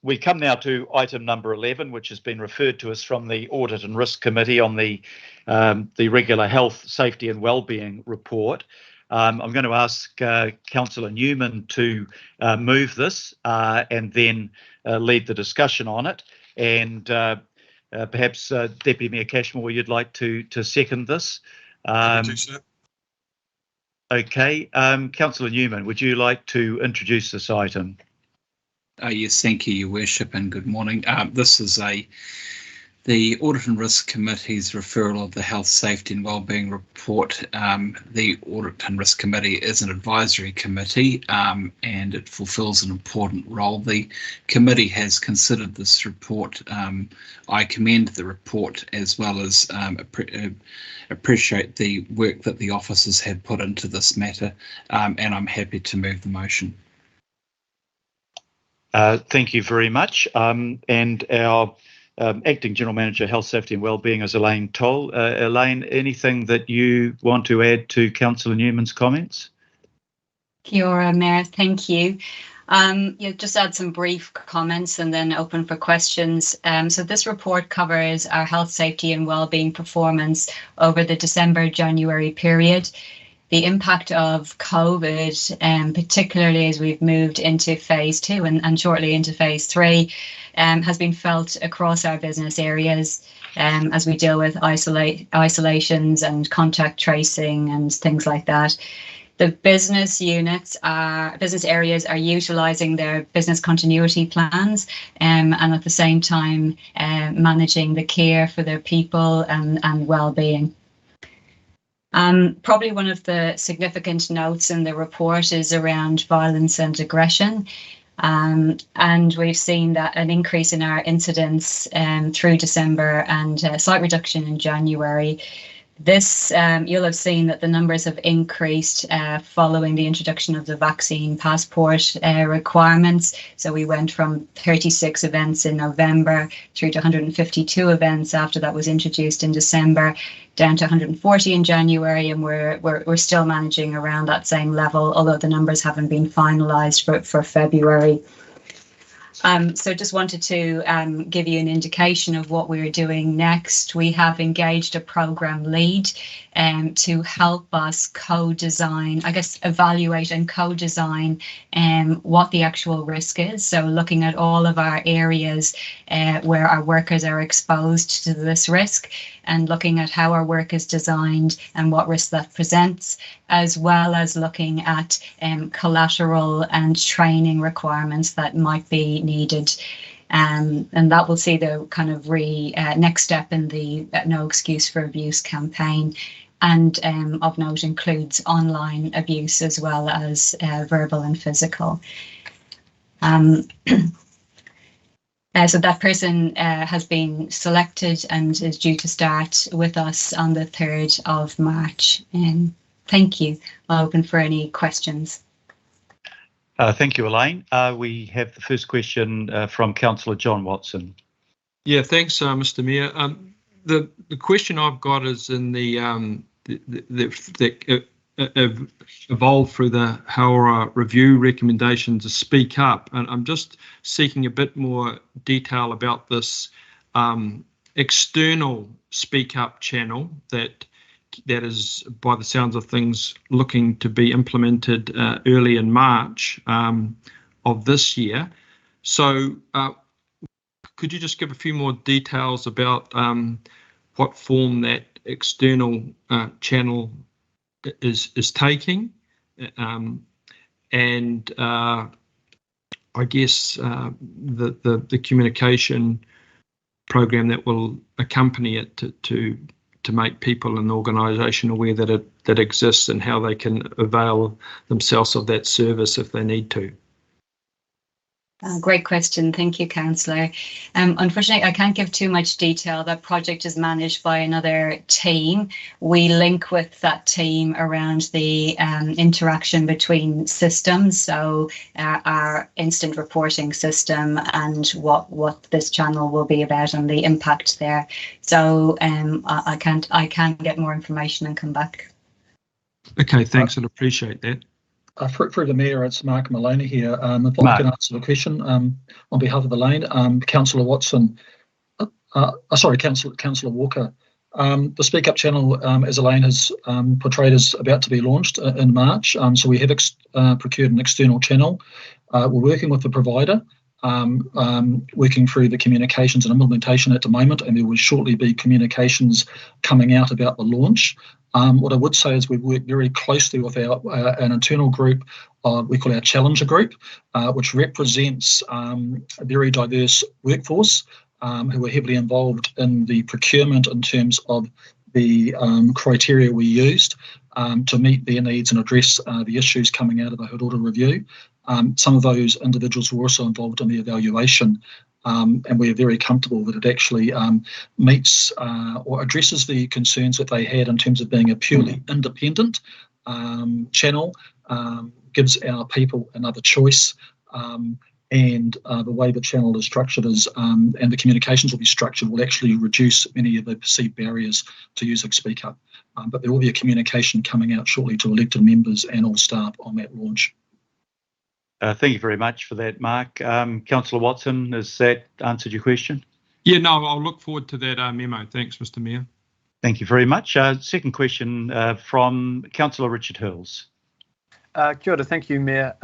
we come now to item number 11, which has been referred to us from the Audit and Risk Committee on the regular health, safety and wellbeing report. I'm going to ask Councillor Newman to move this and then lead the discussion on it. And perhaps Deputy Mayor Cashmore, you'd like to second this? Okay, Councillor Newman, would you like to introduce this item? Yes, thank you, Your Worship, and good morning. This is the Audit and Risk Committee's referral of the Health, Safety and Wellbeing report. The Audit and Risk Committee is an advisory committee and it fulfills an important role. The committee has considered this report. I commend the report as well as appreciate the work that the officers have put into this matter, and I'm happy to move the motion. Thank you very much. And our Acting General Manager, Health, Safety and Wellbeing is Elaine Toll. Elaine, anything that you want to add to Councillor Newman's comments? Kia ora, Mayor, thank you. Just add some brief comments and then open for questions. So this report covers our health, safety and wellbeing performance over the December-January period. The impact of COVID, particularly as we've moved into phase 2 and shortly into phase 3, has been felt across our business areas as we deal with isolations and contact tracing and things like that. The business areas are utilising their business continuity plans and at the same time managing the care for their people and well-being. Probably one of the significant notes in the report is around violence and aggression. And we've seen that an increase in our incidents through December and a slight reduction in January. This, you'll have seen that the numbers have increased following the introduction of the vaccine passport requirements. So we went from 36 events in November through to 152 events after that was introduced in December, down to 140 in January, and we're still managing around that same level, although the numbers haven't been finalised for February. So just wanted to give you an indication of what we're doing next. We have engaged a programme lead to help us co-design, evaluate and co-design what the actual risk is. So looking at all of our areas where our workers are exposed to this risk and looking at how our work is designed and what risk that presents, as well as looking at collateral and training requirements that might be needed. And that will see the kind of next step in the No Excuse for Abuse campaign. And of note includes online abuse as well as verbal and physical. So that person has been selected and is due to start with us on the 3rd of March. Thank you. I'll open for any questions. Thank you, Elaine. We have the first question from Councillor John Watson. Yeah, thanks, Mr. Mayor. The question I've got is in the evolved through the HAURA review recommendation to speak up, and I'm just seeking a bit more detail about this external speak up channel that is, by the sounds of things, looking to be implemented early in March of this year. So could you just give a few more details about what form that external channel is taking, and I guess the communication program that will accompany it to make people in the organisation aware that it exists and how they can avail themselves of that service if they need to. Great question. Thank you, Councillor. Unfortunately, I can't give too much detail. That project is managed by another team. We link with that team around the interaction between systems, so our instant reporting system and what this channel will be about and the impact there. So I can't get more information and come back. Okay, thanks, and appreciate that. Through the Mayor, it's Mark Maloney here. If I can answer the question on behalf of Elaine, Councillor Watson, Councillor Walker. The Speak Up channel, as Elaine has portrayed, is about to be launched in March. So we have procured an external channel. We're working with the provider, working through the communications and implementation at the moment, and there will shortly be communications coming out about the launch. What I would say is we've worked very closely with an internal group we call our Challenger Group, which represents a very diverse workforce who are heavily involved in the procurement in terms of the criteria we used to meet their needs and address the issues coming out of the HUD audit review. Some of those individuals were also involved in the evaluation, and we're very comfortable that it actually meets or addresses the concerns that they had in terms of being a purely independent channel, gives our people another choice, and the way the channel is structured is, and the communications will be structured, will actually reduce many of the perceived barriers to using Speak Up. But there will be a communication coming out shortly to elected members and all staff on that launch. Thank you very much for that, Mark. Councillor Watson, has that answered your question? Yeah, no, I'll look forward to that memo. Thanks, Mr. Mayor. Thank you very much. Second question from Councillor Richard Hills. Kia ora, thank you, Mayor.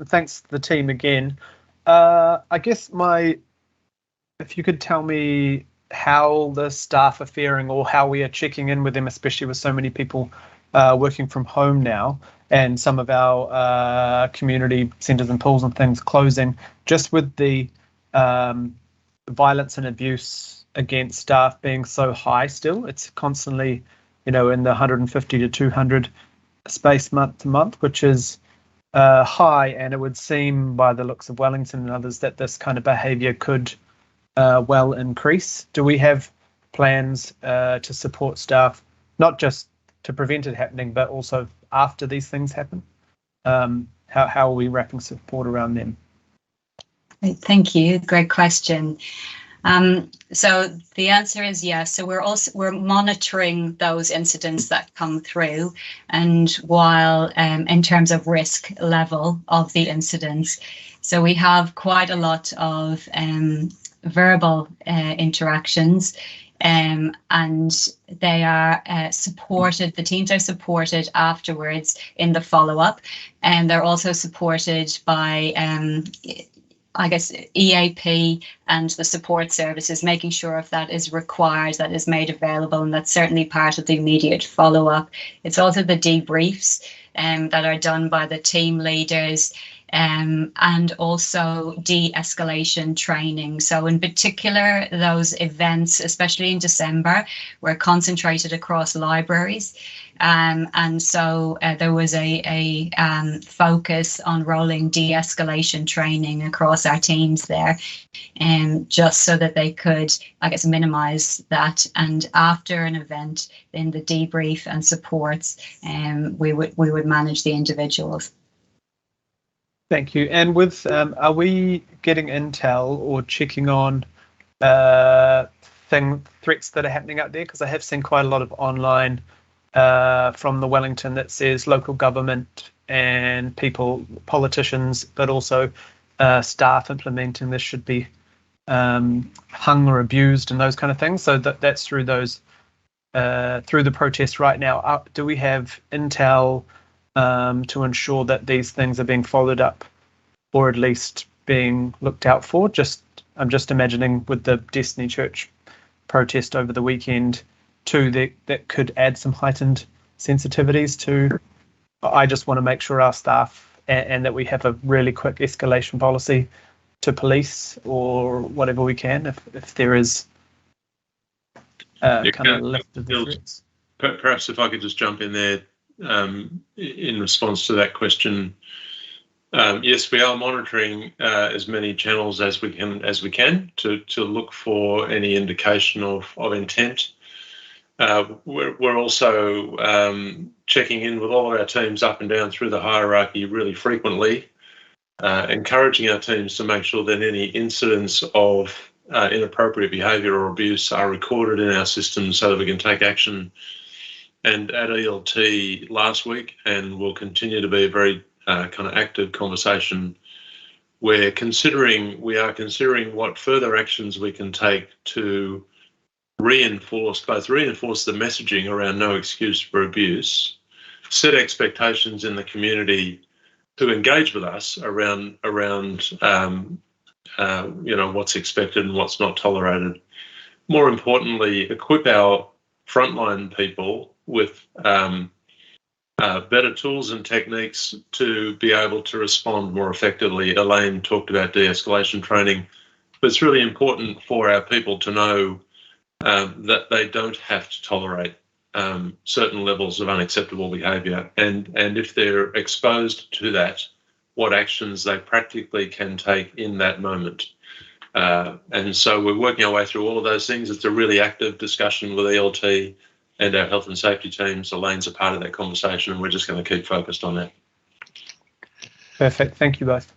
Thanks to the team again. I guess if you could tell me how the staff are faring or how we are checking in with them, especially with so many people working from home now and some of our community centres and pools and things closing, just with the violence and abuse against staff being so high still. It's constantly, in the 150 to 200 space month to month, which is high, and it would seem by the looks of Wellington and others that this kind of behaviour could well increase. Do we have plans to support staff, not just to prevent it happening, but also after these things happen? How are we wrapping support around them? Thank you. Great question. So the answer is yes. So we're monitoring those incidents that come through, and while in terms of risk level of the incidents, so we have quite a lot of verbal interactions, and they are supported. The teams are supported afterwards in the follow-up, and they're also supported by I guess EAP and the support services, making sure if that is required, that is made available, and that's certainly part of the immediate follow-up. It's also the debriefs that are done by the team leaders, and also de-escalation training. So in particular, those events, especially in December, were concentrated across libraries. And so there was a focus on rolling de-escalation training across our teams there, just so that they could, I guess, minimise that. And after an event, in the debrief and supports, we would manage the individuals. Thank you. And with are we getting intel or checking on threats that are happening out there? Because I have seen quite a lot of online from the Wellington that says local government and politicians, but also staff implementing this should be hung or abused and those kind of things. So that's through those through the protests right now. Do we have intel to ensure that these things are being followed up, or at least being looked out for? I'm just imagining with the Destiny Church protest over the weekend too, that could add some heightened sensitivities to. I just want to make sure our staff and that we have a really quick escalation policy to police or whatever we can if there is kind of lift of the threats. Perhaps if I could just jump in there in response to that question. Yes, we are monitoring as many channels as we can to look for any indication of intent. We're also checking in with all of our teams up and down through the hierarchy really frequently, encouraging our teams to make sure that any incidents of inappropriate behaviour or abuse are recorded in our system so that we can take action. And at ELT last week, and will continue to be very kind of active conversation. We are considering what further actions we can take to reinforce the messaging around no excuse for abuse, set expectations in the community to engage with us around what's expected and what's not tolerated. More importantly, equip our frontline people with better tools and techniques to be able to respond more effectively. Elaine talked about de-escalation training, but it's really important for our people to know that they don't have to tolerate certain levels of unacceptable behaviour, and if they're exposed to that, what actions they practically can take in that moment. And so we're working our way through all of those things. It's a really active discussion with ELT and our health and safety teams. Elaine's a part of that conversation, and we're just going to keep focused on that. Perfect. Thank you both.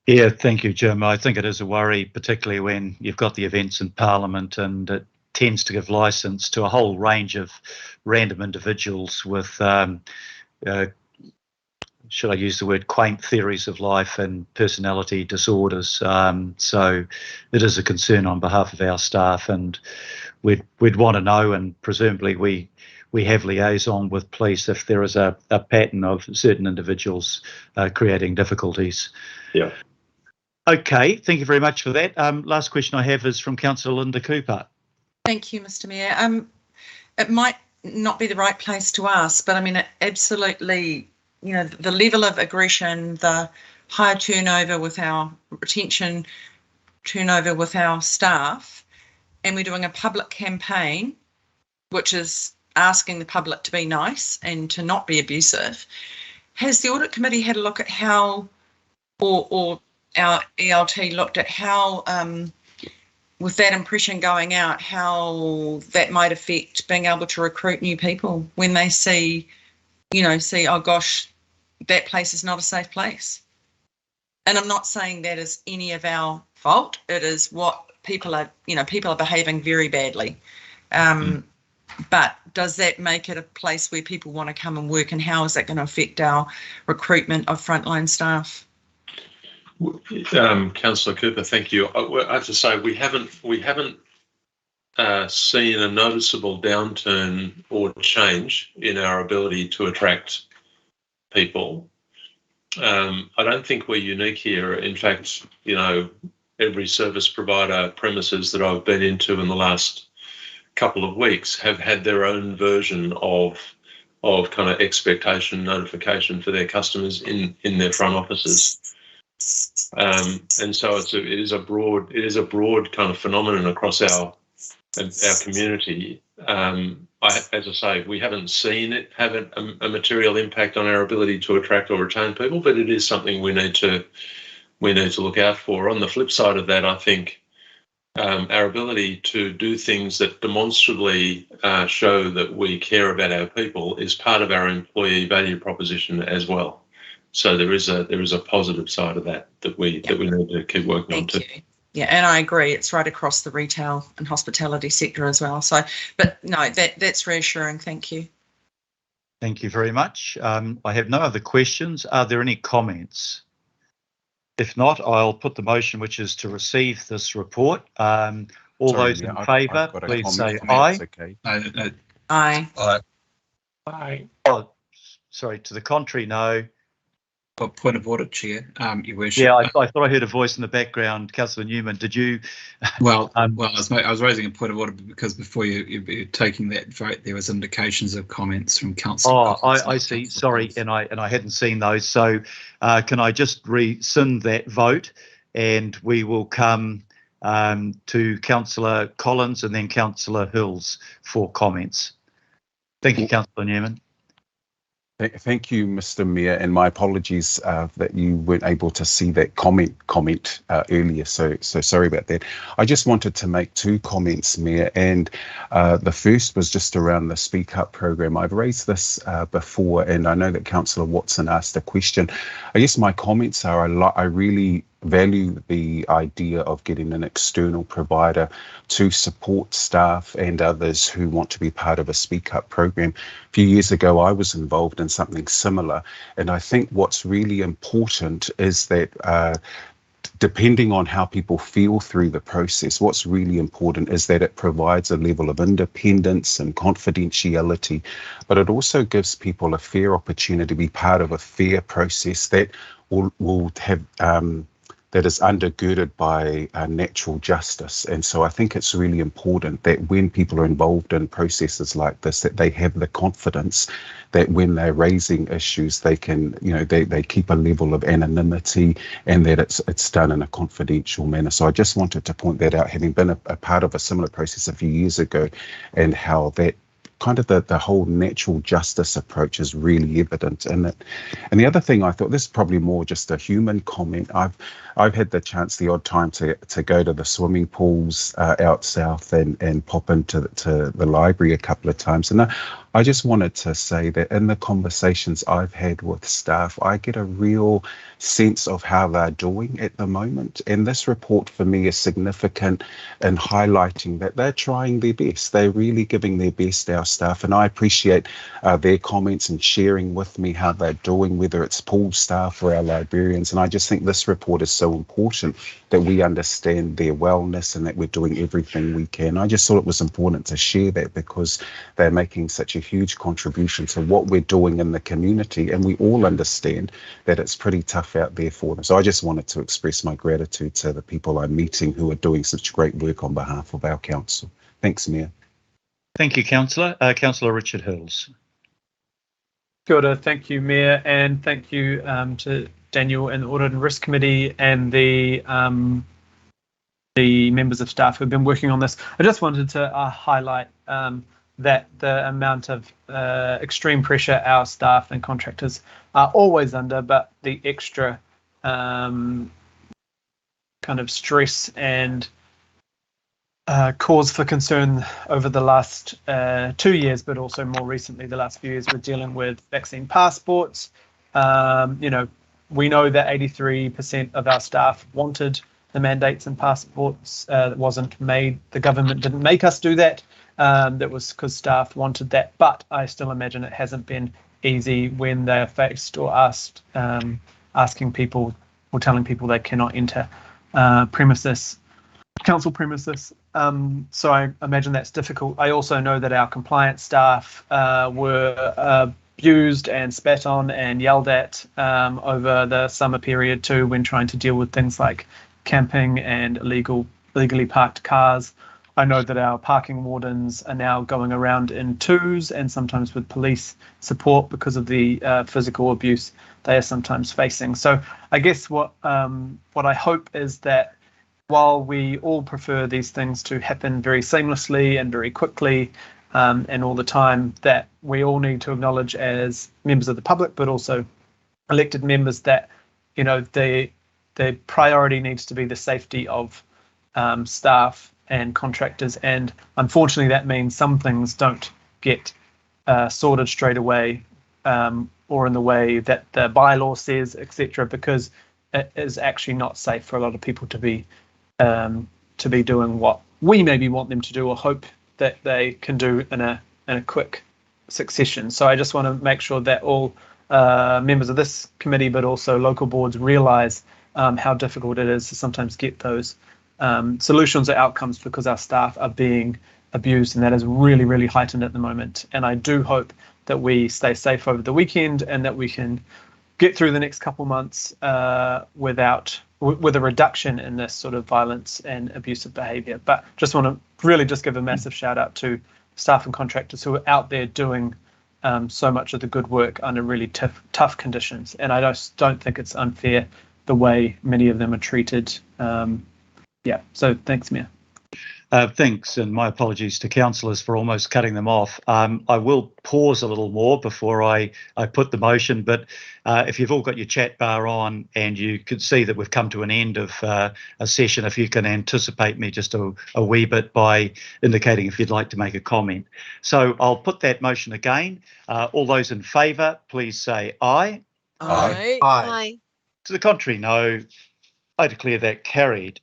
Yeah, thank you, Jim. I think it is a worry, particularly when you've got the events in Parliament, and it tends to give licence to a whole range of random individuals with, should I use the word, quaint theories of life and personality disorders. So it is a concern on behalf of our staff, and we'd want to know, and presumably we have liaison with police if there is a pattern of certain individuals creating difficulties. Yeah. Okay, thank you very much for that. Last question I have is from Councillor Linda Cooper. Thank you, Mr. Mayor. It might not be the right place to ask, but I mean, absolutely, you know, the level of aggression, the higher turnover with our retention, turnover with our staff, and we're doing a public campaign, which is asking the public to be nice and to not be abusive. Has the Audit Committee had a look at how, or our ELT looked at how, with that impression going out, how that might affect being able to recruit new people when they see, oh gosh, that place is not a safe place. And I'm not saying that is any of our fault. It is what people are behaving very badly. But does that make it a place where people want to come and work, and how is that going to affect our recruitment of frontline staff? Councillor Cooper, thank you. I have to say we haven't seen a noticeable downturn or change in our ability to attract people. I don't think we're unique here. In fact, every service provider premises that I've been into in the last couple of weeks have had their own version of kind of expectation notification for their customers in their front offices. And so it is a broad kind of phenomenon across our community. As I say, we haven't seen it have a material impact on our ability to attract or retain people, but it is something we need to look out for. On the flip side of that, I think our ability to do things that demonstrably show that we care about our people is part of our employee value proposition as well. So there is a positive side of that we need to keep working on too. Thank you. Yeah, and I agree. It's right across the retail and hospitality sector as well. So, but no, that's reassuring. Thank you. Thank you very much. I have no other questions. Are there any comments? If not, I'll put the motion, which is to receive this report. All those in favour, please say aye. Okay. Aye. Aye. Aye. Oh, sorry, to the contrary, no. Point of order, Chair. Your Worship. Yeah, I thought I heard a voice in the background. Councillor Newman, did you? Well, I was raising a point of order because before you were taking that vote, there was indications of comments from Councillor. Oh, I see. Sorry, and I hadn't seen those. So, can I just rescind that vote, and we will come to Councillor Collins and then Councillor Hills for comments. Thank you, Councillor Newman. Thank you, Mr. Mayor, and my apologies that you weren't able to see that comment earlier. So sorry about that. I just wanted to make two comments, Mayor, and the first was just around the Speak Up program. I've raised this before, and I know that Councillor Watson asked a question. I guess my comments are I really value the idea of getting an external provider to support staff and others who want to be part of a Speak Up program. A few years ago, I was involved in something similar, and I think what's really important is that depending on how people feel through the process, what's really important is that it provides a level of independence and confidentiality, but it also gives people a fair opportunity to be part of a fair process that will have that is undergirded by natural justice. And so I think it's really important that when people are involved in processes like this, that they have the confidence that when they're raising issues, they can, they keep a level of anonymity and that it's done in a confidential manner. So I just wanted to point that out, having been a part of a similar process a few years ago, and how that kind of the whole natural justice approach is really evident in it. And the other thing I thought, this is probably more just a human comment. I've had the chance the odd time to go to the swimming pools out south and pop into the library a couple of times. And I just wanted to say that in the conversations I've had with staff, I get a real sense of how they're doing at the moment. And this report for me is significant in highlighting that they're trying their best. They're really giving their best, our staff. And I appreciate their comments and sharing with me how they're doing, whether it's pool staff or our librarians. And I just think this report is so important that we understand their wellness and that we're doing everything we can. I just thought it was important to share that because they're making such a huge contribution to what we're doing in the community, and we all understand that it's pretty tough out there for them. So I just wanted to express my gratitude to the people I'm meeting who are doing such great work on behalf of our council. Thanks, Mayor. Thank you, Councillor. Councillor Richard Hills. Kia ora, thank you, Mayor, and thank you to Daniel and the Audit and Risk Committee and the members of staff who've been working on this. I just wanted to highlight that the amount of extreme pressure our staff and contractors are always under, but the extra kind of stress and cause for concern over the last 2 years, but also more recently the last few years, we're dealing with vaccine passports. We know that 83% of our staff wanted the mandates and passports. That wasn't made. The government didn't make us do that. That was because staff wanted that. But I still imagine it hasn't been easy when they're faced or asked, asking people or telling people they cannot enter council premises. So I imagine that's difficult. I also know that our compliance staff were abused and spat on and yelled at over the summer period too, when trying to deal with things like camping and illegally parked cars. I know that our parking wardens are now going around in twos and sometimes with police support because of the physical abuse they are sometimes facing. So I guess what I hope is that while we all prefer these things to happen very seamlessly and very quickly and all the time, that we all need to acknowledge as members of the public, but also elected members, that the priority needs to be the safety of staff and contractors. And unfortunately, that means some things don't get sorted straight away or in the way that the bylaw says, etc., because it is actually not safe for a lot of people to be doing what we maybe want them to do or hope that they can do in a quick succession. So I just want to make sure that all members of this committee, but also local boards, realise how difficult it is to sometimes get those solutions or outcomes because our staff are being abused, and that is really, really heightened at the moment. And I do hope that we stay safe over the weekend and that we can get through the next couple months with a reduction in this sort of violence and abusive behaviour. But just want to really just give a massive shout out to staff and contractors who are out there doing so much of the good work under really tough conditions. And I just don't think it's unfair the way many of them are treated. So thanks, Mayor. Thanks, and my apologies to councillors for almost cutting them off. I will pause a little more before I put the motion, but if you've all got your chat bar on and you can see that we've come to an end of a session, if you can anticipate me just a wee bit by indicating if you'd like to make a comment. So I'll put that motion again. All those in favour, please say aye. Aye. To the contrary, no. I declare that carried.